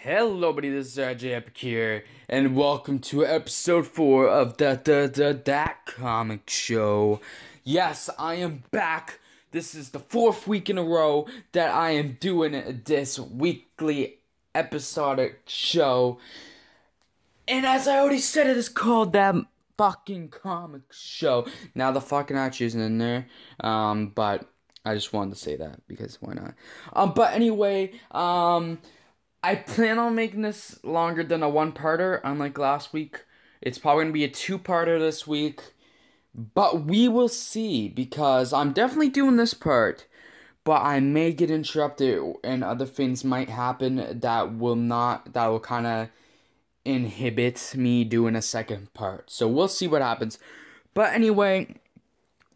Hello, buddy. This is RJ Epic here, and welcome to episode 4 of That Comic Show. Yes, I am back. This is the 4th week in a row that I am doing this weekly episodic show. And as I already said, it is called That Fucking Comic Show. Now, the fucking act isn't in there, but I just wanted to say that because why not? But anyway, I plan on making this longer than a one-parter, unlike last week. It's probably going to be a two-parter this week, but we will see, because I'm definitely doing this part, but I may get interrupted and other things might happen that will kind of inhibit me doing a second part. So we'll see what happens. But anyway,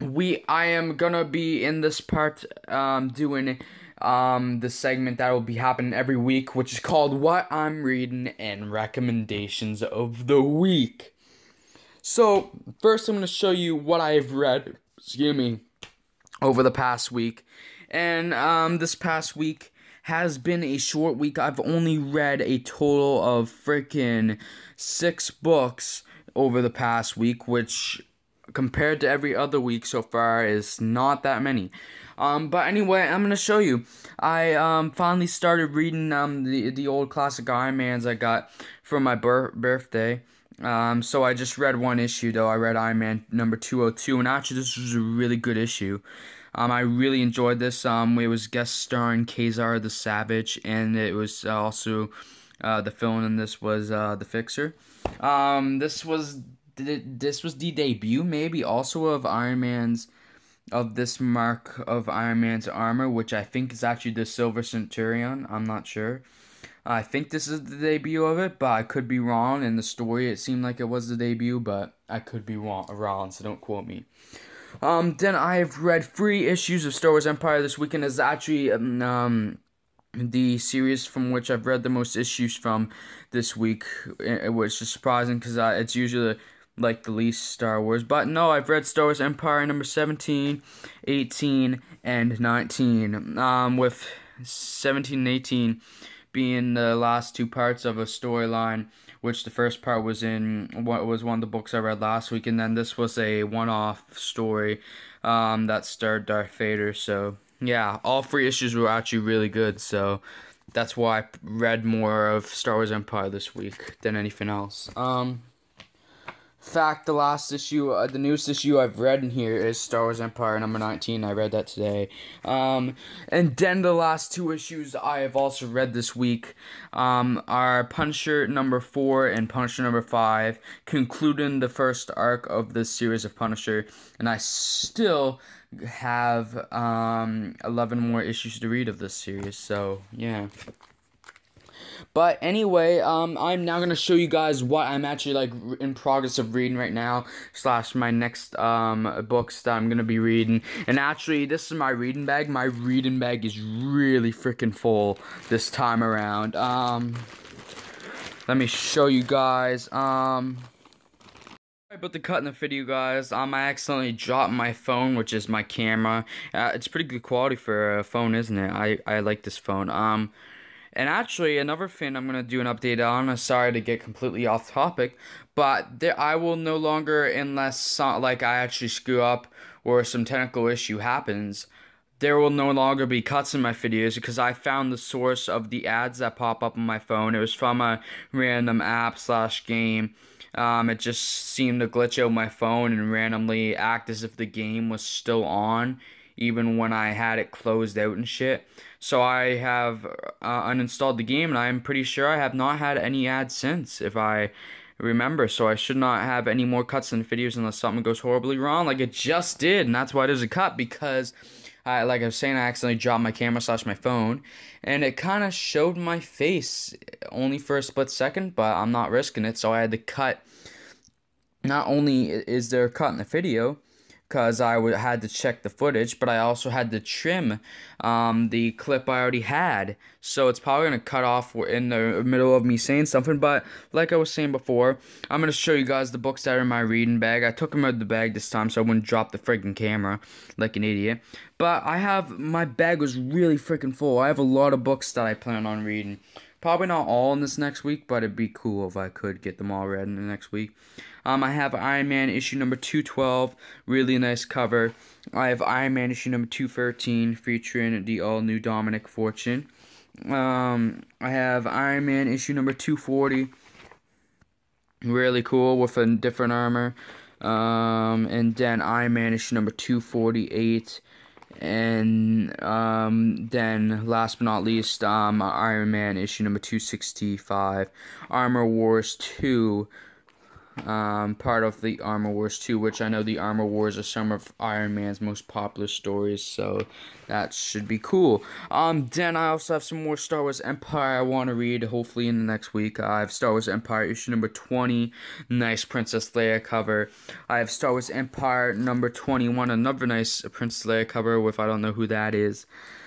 I am gonna be in this part doing the segment that will be happening every week, which is called What I'm Reading and Recommendations of the Week. So first I'm gonna show you what I've read, over the past week. And this past week has been a short week. I've only read a total of freaking 6 books over the past week, which compared to every other week so far is not that many. But anyway, I'm gonna show you. I finally started reading the old classic Iron Mans I got for my birthday. So I just read one issue though. I read Iron Man number 202, and actually this was a really good issue. I really enjoyed this. It was guest starring Kazar the Savage, and it was also the villain in this was the Fixer. This was the debut, maybe also of this mark of Iron Man's armor, which I think is actually the Silver Centurion. I'm not sure. I think this is the debut of it, but I could be wrong. In the story, it seemed like it was the debut, but I could be wrong, so don't quote me. Then I've read 3 issues of Star Wars Empire this weekend. Is actually the series from which I've read the most issues from this week, which is surprising because it's usually like the least Star Wars. But no, I've read Star Wars Empire number 17, 18, and 19. With 17 and 18 being the last 2 parts of a storyline, which the first part was one of the books I read last week, and then this was a one-off story that starred Darth Vader. So yeah, all 3 issues were actually really good, so that's why I read more of Star Wars Empire this week than anything else. Fact, the newest issue I've read in here is Star Wars Empire number 19. I read that today. And then the last 2 issues I have also read this week are Punisher number 4 and Punisher number 5, concluding the first arc of this series of Punisher. And I still have 11 more issues to read of this series, so yeah. But anyway, I'm now going to show you guys what I'm actually in progress of reading right now, / my next books that I'm going to be reading. And actually, this is my reading bag. My reading bag is really freaking full this time around. Let me show you guys. Sorry about the cut in the video, guys. I accidentally dropped my phone, which is my camera. It's pretty good quality for a phone, isn't it? I like this phone. And actually, another thing I'm going to do an update on, I'm sorry to get completely off topic, but I will no longer, unless I actually screw up or some technical issue happens, there will no longer be cuts in my videos, because I found the source of the ads that pop up on my phone. It was from a random app / game. It just seemed to glitch out my phone and randomly act as if the game was still on, even when I had it closed out and shit. So I have uninstalled the game, and I'm pretty sure I have not had any ads since, if I remember. So I should not have any more cuts in videos unless something goes horribly wrong, like it just did. And that's why there's a cut, because like I was saying, I accidentally dropped my camera / my phone, and it kind of showed my face only for a split second, but I'm not risking it, so I had to cut. Not only is there a cut in the video, because I had to check the footage, but I also had to trim the clip I already had. So it's probably going to cut off in the middle of me saying something. But like I was saying before, I'm going to show you guys the books that are in my reading bag. I took them out of the bag this time so I wouldn't drop the freaking camera like an idiot. But my bag was really freaking full. I have a lot of books that I plan on reading Probably not all in this next week, but it'd be cool if I could get them all read in the next week. I have Iron Man issue number 212, really nice cover. I have Iron Man issue number 213, featuring the all-new Dominic Fortune. I have Iron Man issue number 240, really cool with a different armor. And then Iron Man issue number 248. And then last but not least, Iron Man issue number 265, Armor Wars 2, part of the Armor Wars 2, which I know the Armor Wars are some of Iron Man's most popular stories, so that should be cool. Then I also have some more Star Wars Empire I want to read, hopefully in the next week. I have Star Wars Empire issue number 20, nice Princess Leia cover. I have Star Wars Empire number 21, another nice Princess Leia cover with, I don't know who that is.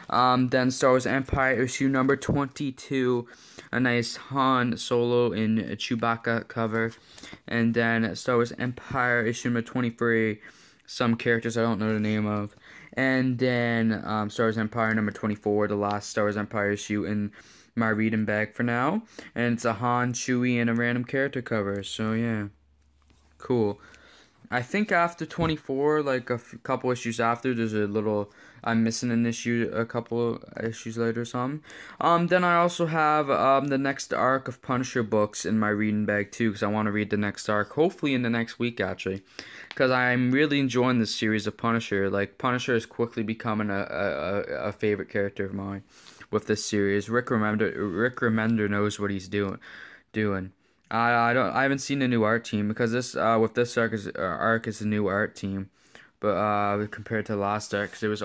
Then Star Wars Empire issue number 22, a nice Han Solo and Chewbacca cover. And then Star Wars Empire issue number 23, some characters I don't know the name of. And then Star Wars Empire number 24, the last Star Wars Empire issue in my reading bag for now. And it's a Han, Chewie, and a random character cover. So yeah, cool. I think after 24, like a couple issues after, there's a little, I'm missing an issue a couple issues later or something. Then I also have the next arc of Punisher books in my reading bag too, because I want to read the next arc, hopefully in the next week actually, because I'm really enjoying this series of Punisher. Like, Punisher is quickly becoming a favorite character of mine with this series. Rick Remender knows what he's doing. I haven't seen the new art team, because this with this arc is a new art team, but compared to the last arc, because it was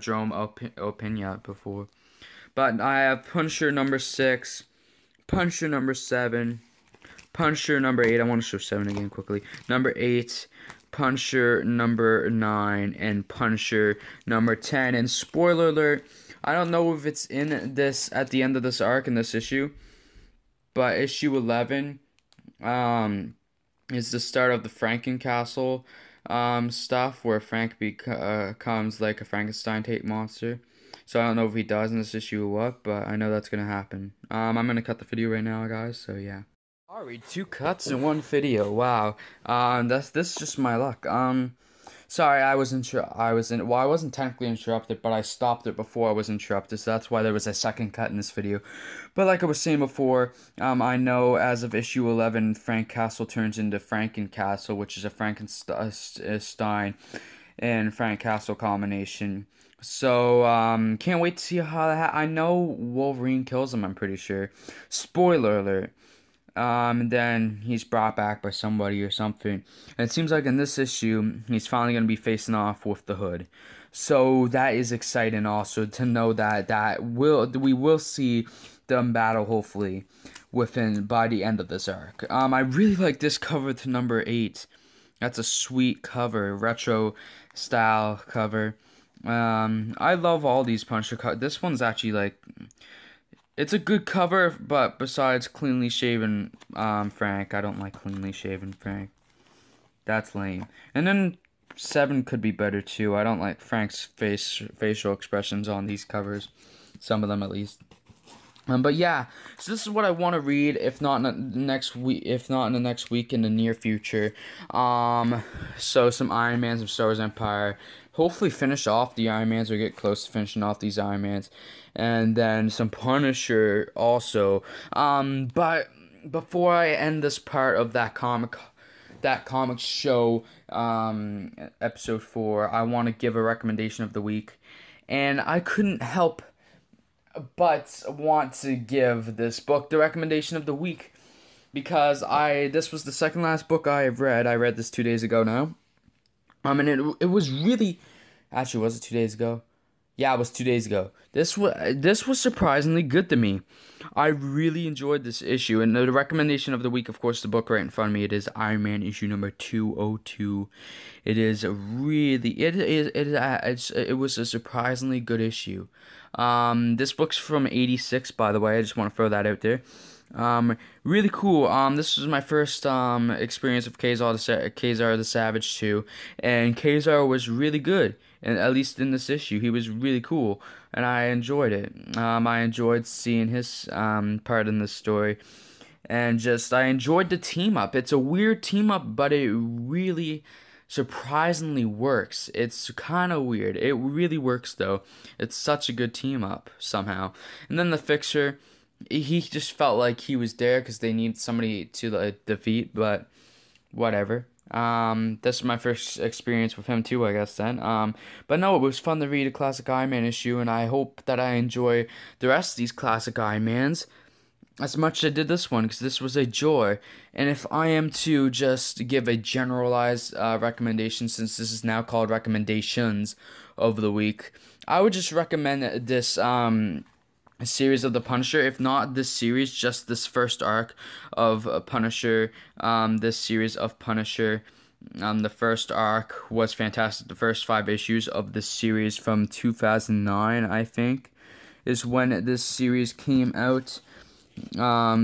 Jerome Opeña before. But I have Punisher number 6, Punisher number 7, Punisher number 8. I want to show 7 again quickly. Number 8, Punisher number 9, and Punisher number 10. And spoiler alert, I don't know if it's in this at the end of this arc in this issue, but issue 11 is the start of the Frankencastle stuff, where Frank becomes like a Frankenstein type monster. So I don't know if he does in this issue or what, but I know that's gonna happen. I'm gonna cut the video right now, guys. So yeah. Sorry, 2 cuts in 1 video. Wow. This is just my luck. Sorry, I wasn't technically interrupted, but I stopped it before I was interrupted, so that's why there was a second cut in this video. But like I was saying before, I know as of issue 11, Frank Castle turns into Frankencastle, which is a Frankenstein and Frank Castle combination. So, can't wait to see how that I know Wolverine kills him, I'm pretty sure. Spoiler alert. And then he's brought back by somebody or something. And it seems like in this issue, he's finally going to be facing off with the Hood. So that is exciting also to know that we will see them battle hopefully by the end of this arc. I really like this cover to number 8. That's a sweet cover, retro style cover. I love all these Punisher covers. This one's actually like, it's a good cover, but besides cleanly shaven Frank, I don't like cleanly shaven Frank. That's lame. And then 7 could be better too. I don't like Frank's facial expressions on these covers. Some of them at least. But yeah, so this is what I want to read, if not in the next week, in the near future. So some Iron Man, some Star Wars Empire. Hopefully finish off the Iron Mans, or get close to finishing off these Iron Mans. And then some Punisher also. But before I end this part of that comic show, episode 4, I want to give a recommendation of the week. And I couldn't help but want to give this book the recommendation of the week, because this was the second last book I have read. I read this 2 days ago now. And it was really, actually, was it 2 days ago? Yeah, it was 2 days ago. This was surprisingly good to me. I really enjoyed this issue, and the recommendation of the week, of course, the book right in front of me. It is Iron Man issue number 202. It is it was a surprisingly good issue. This book's from '86, by the way. I just want to throw that out there. Really cool. This was my first experience of Kazar the Savage 2, and Kazar was really good. and at least in this issue, he was really cool, and I enjoyed it. I enjoyed seeing his part in the story, and just I enjoyed the team up. It's a weird team up, but it really surprisingly works. It's kind of weird. It really works though. It's such a good team up somehow. And then the Fixer, he just felt like he was there because they needed somebody to defeat, but whatever. This is my first experience with him too, I guess then. But no, it was fun to read a classic Iron Man issue, and I hope that I enjoy the rest of these classic Iron Mans as much as I did this one, because this was a joy. And if I am to just give a generalized recommendation, since this is now called recommendations of the week, I would just recommend this series of the Punisher. If not this series, just this first arc of Punisher. This series of Punisher. The first arc was fantastic. The first 5 issues of this series from 2009, I think, is when this series came out.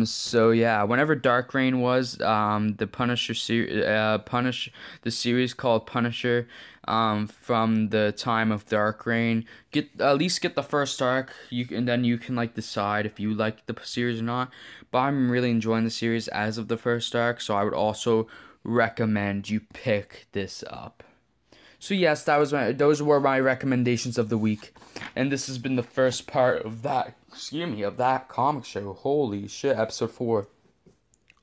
So yeah, whenever Dark Reign was, the Punisher the series called Punisher, from the time of Dark Reign, at least get the first arc, and then you can decide if you like the series or not. But I'm really enjoying the series as of the first arc, so I would also recommend you pick this up. So yes, those were my recommendations of the week, and this has been the first part of that comic show. Holy shit, episode 4.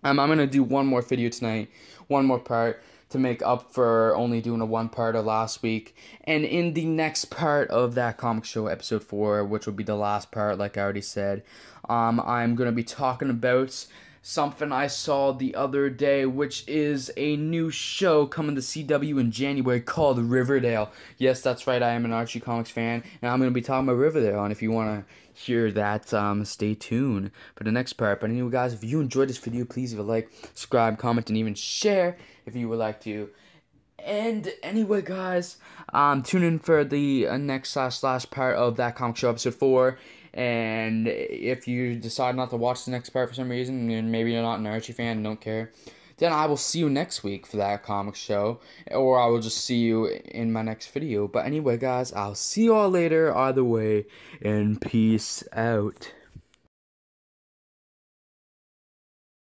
I'm gonna do one more video tonight, one more part to make up for only doing a one part of last week. And in the next part of that comic show, episode 4, which will be the last part, like I already said, I'm gonna be talking about something I saw the other day, which is a new show coming to CW in January called Riverdale. Yes, that's right, I am an Archie Comics fan, and I'm going to be talking about Riverdale, and if you want to hear that, stay tuned for the next part. But anyway, guys, if you enjoyed this video, please leave a like, subscribe, comment, and even share if you would like to. And anyway, guys, tune in for the next last part of that comic show, episode 4. And if you decide not to watch the next part for some reason, and maybe you're not an Archie fan and don't care, then I will see you next week for that comic show, or I will just see you in my next video. But anyway, guys, I'll see you all later either way, and peace out.